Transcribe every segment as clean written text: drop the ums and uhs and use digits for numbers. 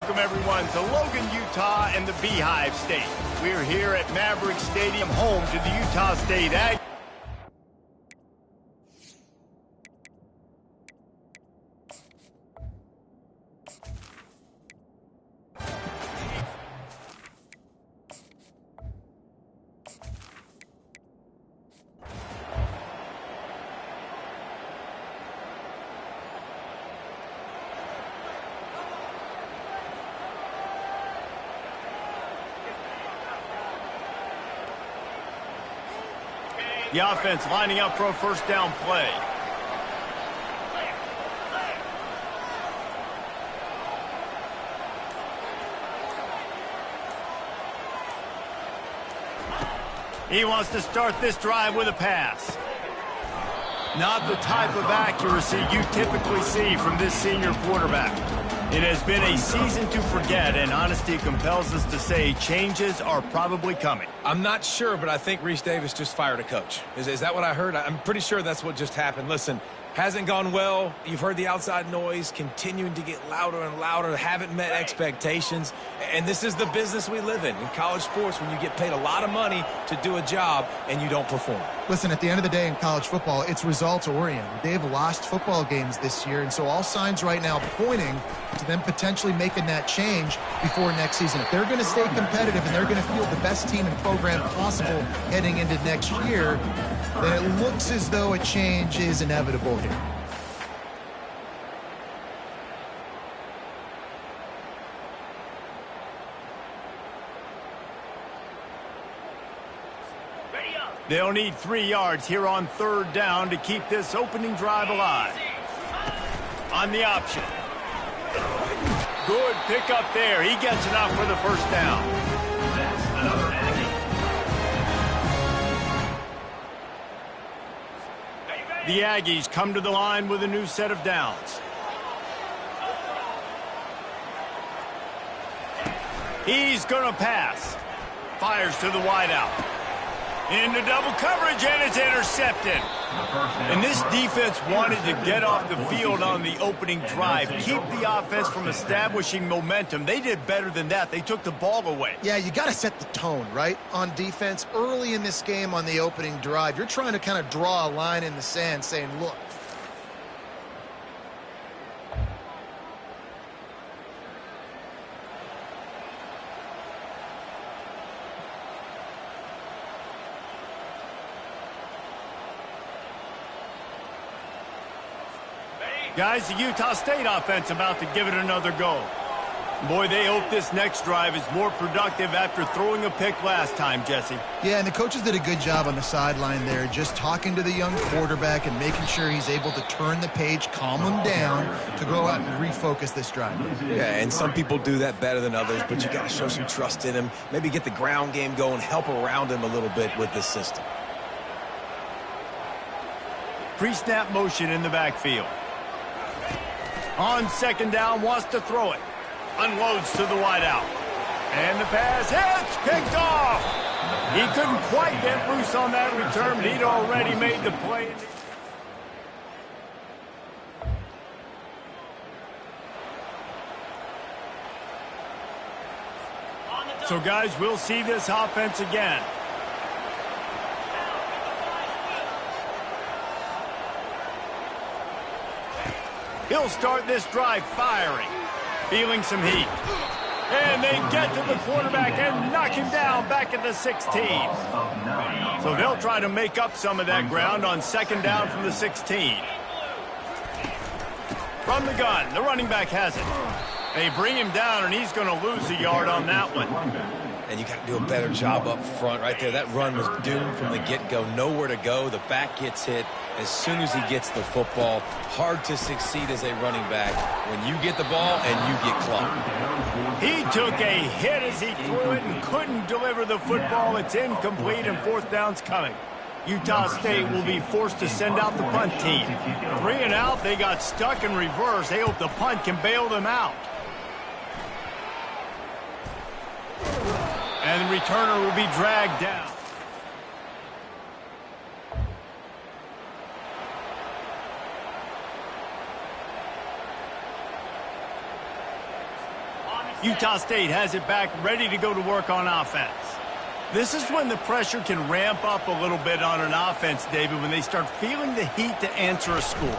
welcome everyone to Logan, Utah and the Beehive State. We're here at Maverick Stadium, home to the Utah State Aggies. The offense lining up for a first down play. He wants to start this drive with a pass. Not the type of accuracy you typically see from this senior quarterback. It has been a season to forget, and honesty compels us to say changes are probably coming. I'm not sure, but I think Reese Davis just fired a coach. Is that what I heard? I'm pretty sure that's what just happened. Listen, hasn't gone well. You've heard the outside noise continuing to get louder and louder. Haven't met expectations. And this is the business we live in college sports, when you get paid a lot of money to do a job and you don't perform. Listen, at the end of the day in college football, it's results-oriented. They've lost football games this year, and so all signs right now pointing to them potentially making that change before next season. If they're going to stay competitive and they're going to field the best team and program possible heading into next year, then it looks as though a change is inevitable here. They'll need 3 yards here on third down to keep this opening drive alive. On the option. Good pick up there. He gets enough for the first down. The Aggies come to the line with a new set of downs. He's going to pass. Fires to the wideout. Into double coverage, and it's intercepted. And this defense wanted to get off the field on the opening drive, keep the offense from establishing momentum. They did better than that. They took the ball away. Yeah, you got to set the tone, right, on defense. Early in this game on the opening drive, you're trying to kind of draw a line in the sand saying, look, guys, the Utah State offense about to give it another go. Boy, they hope this next drive is more productive after throwing a pick last time, Jesse. Yeah, and the coaches did a good job on the sideline there, just talking to the young quarterback and making sure he's able to turn the page, calm him down to go out and refocus this drive. Yeah, and some people do that better than others, but you got to show some trust in him, maybe get the ground game going, help around him a little bit with this system. Pre-snap motion in the backfield. On second down, wants to throw it. Unloads to the wideout. And the pass hits, picked off. He couldn't quite get loose on that return, but he'd already made the play. So, guys, we'll see this offense again. He'll start this drive firing, feeling some heat. And they get to the quarterback and knock him down back at the 16. So they'll try to make up some of that ground on second down from the 16. From the gun, the running back has it. They bring him down, and he's going to lose a yard on that one. And you got to do a better job up front right there. That run was doomed from the get-go. Nowhere to go. The back gets hit as soon as he gets the football. Hard to succeed as a running back when you get the ball and you get clocked. He took a hit as he threw it and couldn't deliver the football. It's incomplete, and fourth down's coming. Utah State will be forced to send out the punt team. 3 and out, they got stuck in reverse. They hope the punt can bail them out. And the returner will be dragged down. Utah State has it back, ready to go to work on offense. This is when the pressure can ramp up a little bit on an offense, David, when they start feeling the heat to answer a score.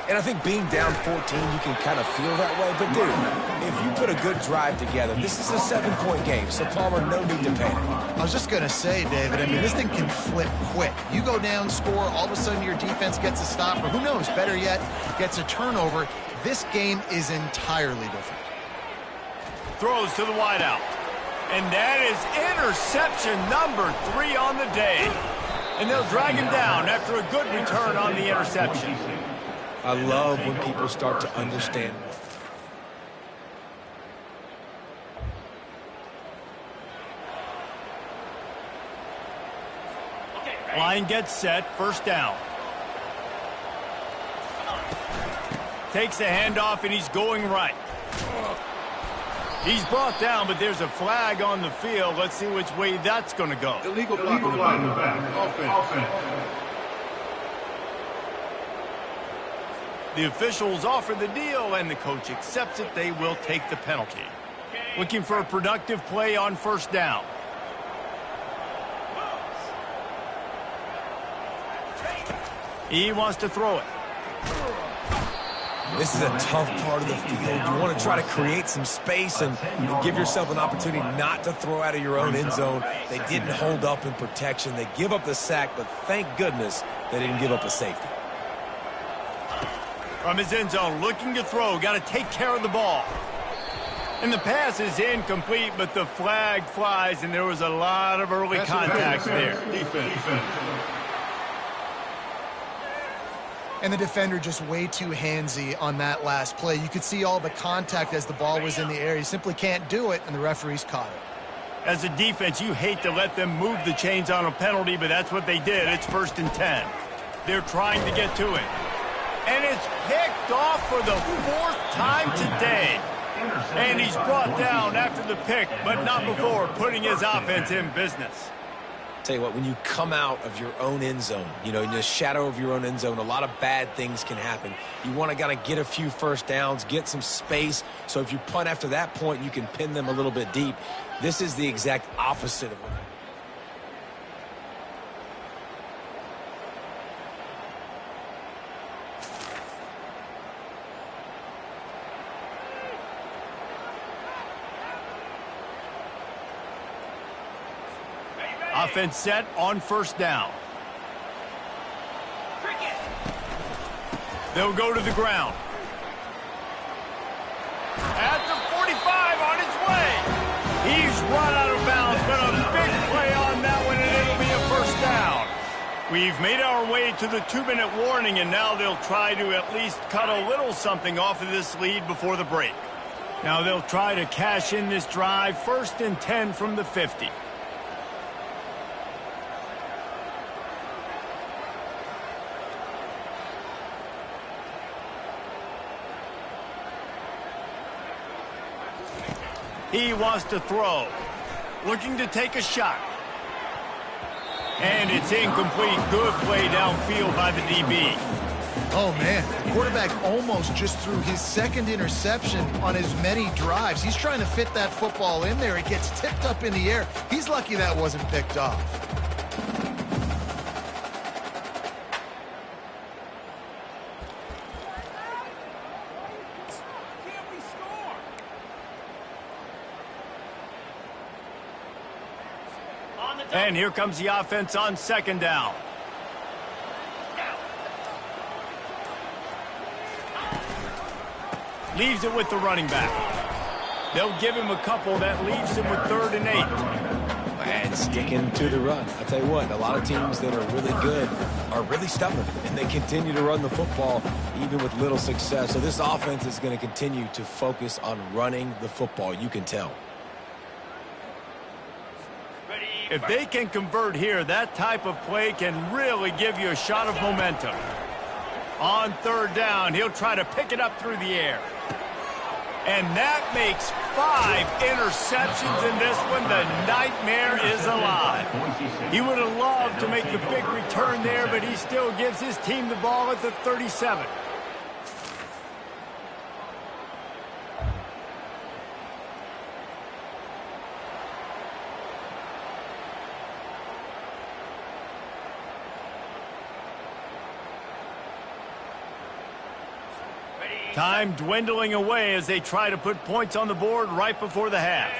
And I think being down 14, you can kind of feel that way. But, dude, if you put a good drive together, this is a 7-point game, so Palmer, no need to panic. I was just going to say, David, I mean, this thing can flip quick. You go down, score, all of a sudden your defense gets a stop, or who knows, better yet, gets a turnover. This game is entirely different. Throws to the wideout. And that is interception number 3 on the day. And they'll drag him down after a good return on the interception. I love when people start to understand. Line gets set, first down. Takes the handoff, and he's going right. He's brought down, but there's a flag on the field. Let's see which way that's going to go. Illegal flag in the back. Offense. The officials offer the deal, and the coach accepts it. They will take the penalty. Looking for a productive play on first down. He wants to throw it. This is a tough part of the field. You want to try to create some space and give yourself an opportunity not to throw out of your own end zone. They didn't hold up in protection. They give up the sack, but thank goodness they didn't give up a safety. From his end zone, looking to throw. Got to take care of the ball. And the pass is incomplete, but the flag flies, and there was a lot of early contact there. Defense. And the defender just way too handsy on that last play. You could see all the contact as the ball was in the air. He simply can't do it, and the referees caught it. As a defense, you hate to let them move the chains on a penalty, but that's what they did. It's 1st and 10. They're trying to get to it. And it's picked off for the 4th time today. And he's brought down after the pick, but not before putting his offense in business. Tell you what, when you come out of your own end zone, in the shadow of your own end zone, a lot of bad things can happen. You want to kind of get a few first downs, get some space, so if you punt after that point, you can pin them a little bit deep. This is the exact opposite of what offense set on first down. They'll go to the ground. At the 45 on his way. He's run out of bounds, but a big play on that one, and it'll be a first down. We've made our way to the 2-minute warning, and now they'll try to at least cut a little something off of this lead before the break. Now they'll try to cash in this drive, 1st and 10 from the 50. He wants to throw. Looking to take a shot. And it's incomplete. Good play downfield by the DB. Oh, man. The quarterback almost just threw his 2nd interception on as many drives. He's trying to fit that football in there. It gets tipped up in the air. He's lucky that wasn't picked off. And here comes the offense on 2nd down. Leaves it with the running back. They'll give him a couple. That leaves him with 3rd and 8. And sticking to the run. I'll tell you what, a lot of teams that are really good are really stubborn, and they continue to run the football even with little success. So this offense is going to continue to focus on running the football. You can tell. If they can convert here, that type of play can really give you a shot of momentum. On 3rd down, he'll try to pick it up through the air. And that makes 5 interceptions in this one. The nightmare is alive. He would have loved to make the big return there, but he still gives his team the ball at the 37. Time dwindling away as they try to put points on the board right before the half.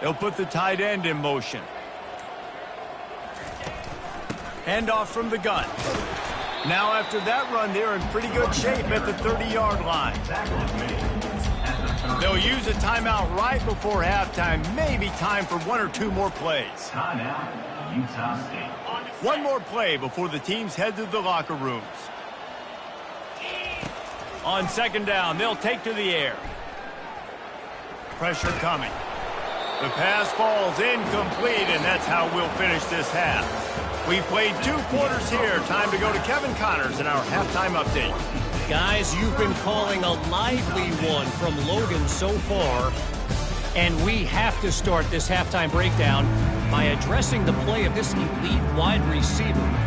They'll put the tight end in motion. Handoff from the gun. Now after that run, they're in pretty good shape at the 30-yard line. They'll use a timeout right before halftime. Maybe time for one or two more plays. One more play before the teams head to the locker rooms. On second down, they'll take to the air. Pressure coming. The pass falls incomplete, and that's how we'll finish this half. We played 2 quarters here. Time to go to Kevin Connors in our halftime update. Guys, you've been calling a lively one from Logan so far. And we have to start this halftime breakdown by addressing the play of this elite wide receiver.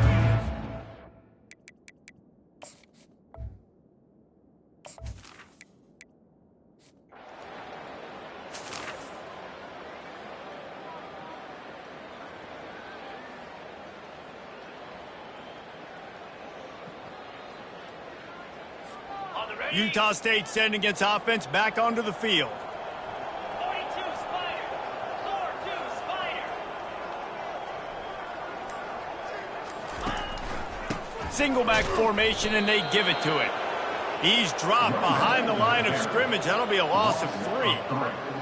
Utah State sending its offense back onto the field. 42 Spider. 4-2 Spider. Single back formation, and they give it to it. He's dropped behind the line of scrimmage. That'll be a loss of 3.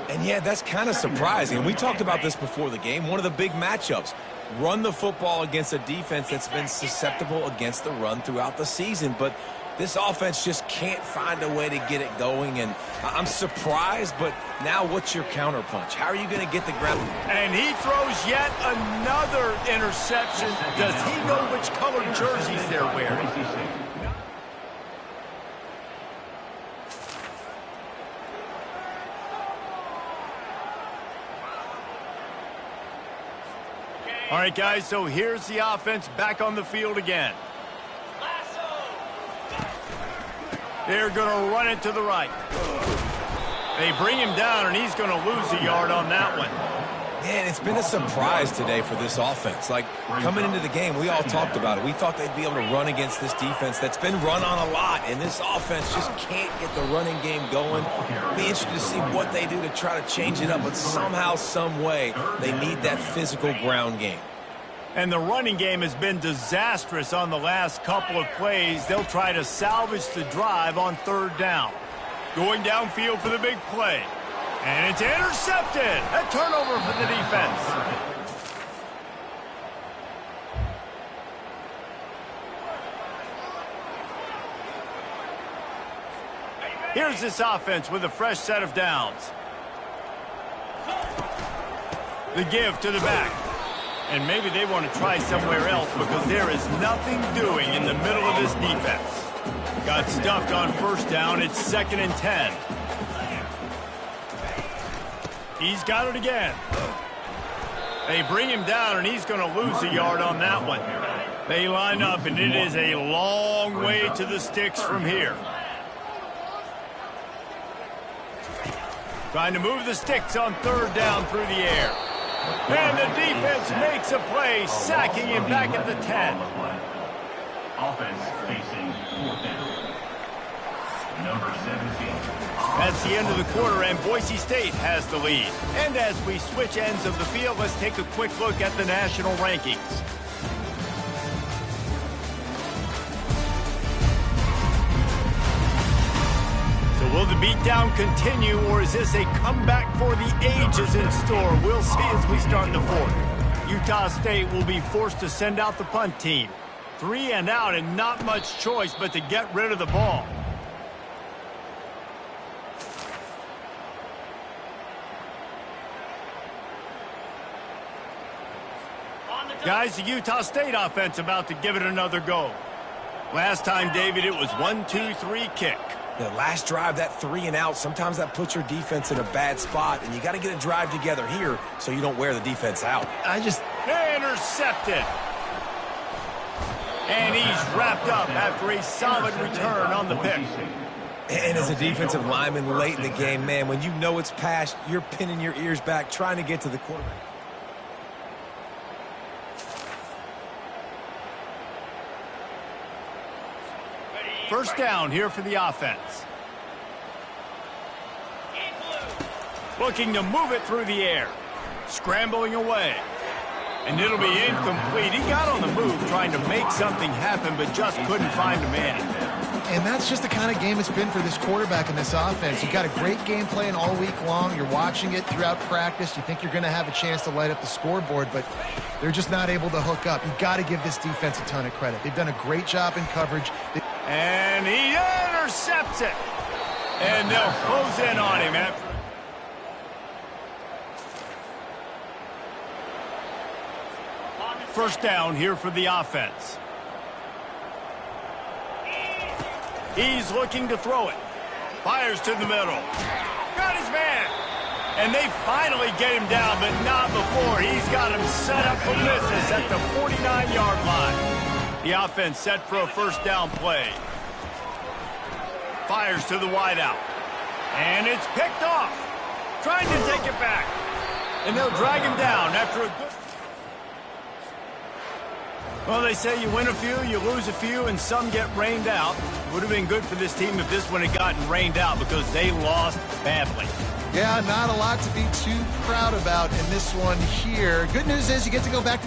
And yeah, that's kind of surprising. We talked about this before the game. One of the big matchups. Run the football against a defense that's been susceptible against the run throughout the season. But this offense just can't find a way to get it going. And I'm surprised, but now what's your counterpunch? How are you going to get the ground? And he throws yet another interception. Does he know which colored jerseys they're wearing? All right, guys, so here's the offense back on the field again. They're going to run it to the right. They bring him down, and he's going to lose a yard on that one. Man, it's been a surprise today for this offense. Like, coming into the game, we all talked about it. We thought they'd be able to run against this defense that's been run on a lot, and this offense just can't get the running game going. Be interested to see what they do to try to change it up, but somehow, some way, they need that physical ground game. And the running game has been disastrous on the last couple of plays. They'll try to salvage the drive on 3rd down. Going downfield for the big play. And it's intercepted. A turnover for the defense. Here's this offense with a fresh set of downs. The give to the back. And maybe they want to try somewhere else because there is nothing doing in the middle of this defense. Got stuffed on 1st down. It's 2nd and 10. He's got it again. They bring him down, and he's going to lose a yard on that one. They line up, and it is a long way to the sticks from here. Trying to move the sticks on 3rd down through the air. And the defense makes a play, sacking him back at the 10. Offense facing 4th down. Number 17. That's the end of the quarter, and Boise State has the lead. And as we switch ends of the field, let's take a quick look at the national rankings. So will the beatdown continue, or is this a comeback for the ages in store? We'll see as we start the 4th. Utah State will be forced to send out the punt team. 3 and out, and not much choice but to get rid of the ball. Guys, the Utah State offense about to give it another go. Last time, David, it was 1-2-3 kick. The last drive, that 3 and out, sometimes that puts your defense in a bad spot, and you got to get a drive together here so you don't wear the defense out. Intercepted. And he's wrapped up after a solid return on the pick. And as a defensive lineman late in the game, man, when you know it's past, you're pinning your ears back, trying to get to the quarterback. First down here for the offense. Looking to move it through the air. Scrambling away. And it'll be incomplete. He got on the move trying to make something happen, but just couldn't find a man. And that's just the kind of game it's been for this quarterback in this offense. You've got a great game plan all week long. You're watching it throughout practice. You think you're going to have a chance to light up the scoreboard, but they're just not able to hook up. You've got to give this defense a ton of credit. They've done a great job in coverage. And he intercepts it. And they'll close in on him after. First down here for the offense. He's looking to throw it. Fires to the middle. Got his man. And they finally get him down, but not before. He's got him set up for business at the 49-yard line. The offense set for a first down play. Fires to the wideout. And it's picked off. Trying to take it back. And they'll drag him down after a good... Well, they say you win a few, you lose a few, and some get rained out. Would have been good for this team if this one had gotten rained out because they lost badly. Yeah, not a lot to be too proud about in this one here. Good news is you get to go back to the